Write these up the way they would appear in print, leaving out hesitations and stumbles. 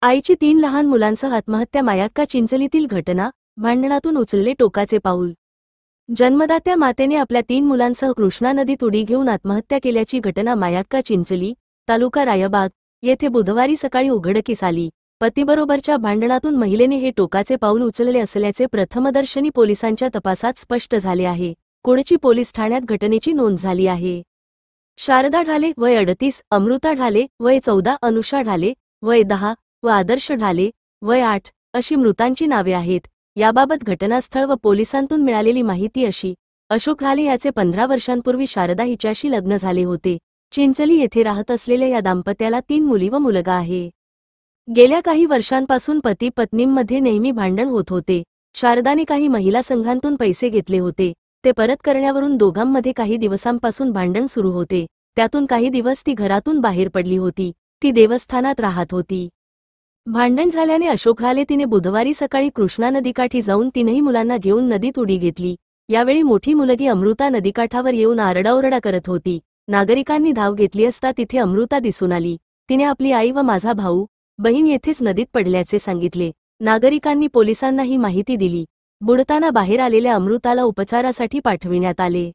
आईची 3 लहान मुलांसह आत्महत्या. मायाक्का चिंचलीतील घटना, भांडणातून उचलले टोकाचे पाऊल. जन्मदात्या मातेने आपल्या 3 मुलांसह कृष्णा नदीत उडी घेऊन आत्महत्या केल्याची घटना मायाक्का चिंचली, तालुका रायबाग येथे बुधवारी सकाळी उघडकीस आली. पतीबरोबरच्या भांडणातून महिलेने हे टोकाचे पाऊल उचलले असल्याचे प्रथमदर्शनी पोलिसांच्या तपासात स्पष्ट झाले आहे. कुडची पोलीस ठाण्यात घटनेची नोंद झाली आहे. शारदा ढाले वय 38, अमृता ढाले वय 14, अनुषा ढाले वय 10 व आदर्श ढाले वय 8 अशी मृतांची नावे आहेत. याबाबत घटनास्थळ व पोलिसांतून मिळालेली माहिती अशी: अशोक ढाले याचे 15 वर्षांपूर्वी शारदा हिच्याशी लग्न झाले होते. चिंचली येथे राहत असलेल्या या दाम्पत्याला 3 मुली व मुलगा आहे. गेल्या काही वर्षांपासून पती पत्नींमध्ये नेहमी भांडण होत होते. शारदाने काही महिला संघांतून पैसे घेतले होते. ते परत करण्यावरून दोघांमध्ये काही दिवसांपासून भांडण सुरू होते. त्यातून काही दिवस ती घरातून बाहेर पडली होती. ती देवस्थानात राहत होती. भांडण झाल्याने अशोक ढाले तिने बुधवारी सकाळी कृष्णा नदीकाठी जाऊन 3ही मुलांना घेऊन नदीत उडी घेतली. यावेळी मोठी मुलगी अमृता नदीकाठावर येऊन आरडाओरडा करत होती. नागरिकांनी धाव घेतली असता तिथे अमृता दिसून आली. तिने आपली आई व माझा भाऊ बहीण येथेच नदीत पडल्याचे सांगितले. नागरिकांनी पोलिसांना ही माहिती दिली. बुडताना बाहेर आलेल्या अमृताला उपचारासाठी पाठविण्यात आले.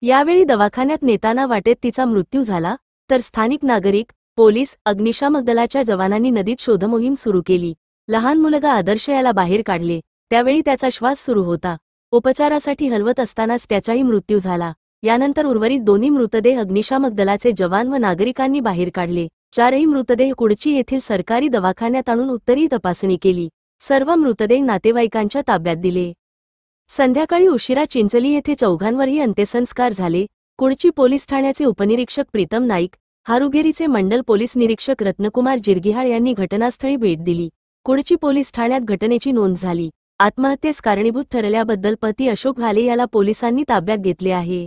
यावेळी दवाखान्यात नेताना वाटेत तिचा मृत्यू झाला, तर स्थानिक नागरिक, पोलीस, अग्निशामक दलाच्या जवानांनी नदीत शोधमोहीम सुरू केली. लहान मुलगा आदर्श याला बाहेर काढले. त्यावेळी त्याचा श्वास सुरू होता. उपचारासाठी हलवत असतानाच त्याचाही मृत्यू झाला. यानंतर उर्वरित 2 मृतदेह अग्निशामक दलाचे जवान व नागरिकांनी बाहेर काढले. 4ही मृतदेह कुडची येथील सरकारी दवाखान्यात आणून उत्तरीय तपासणी केली. सर्व मृतदेह नातेवाईकांच्या ताब्यात दिले. संध्याकाळी उशिरा चिंचली येथे चौघांवरही अंत्यसंस्कार झाले. कुडची पोलीस ठाण्याचे उपनिरीक्षक प्रीतम नाईक, हारुगेरीचे मंडल पोलीस निरीक्षक रत्नकुमार जिरगिहाळ यांनी घटनास्थळी भेट दिली. कुडची पोलीस ठाण्यात घटनेची नोंद झाली. आत्महत्येस कारणीभूत ठरल्याबद्दल पती अशोक ढाले याला पोलिसांनी ताब्यात घेतले आहे.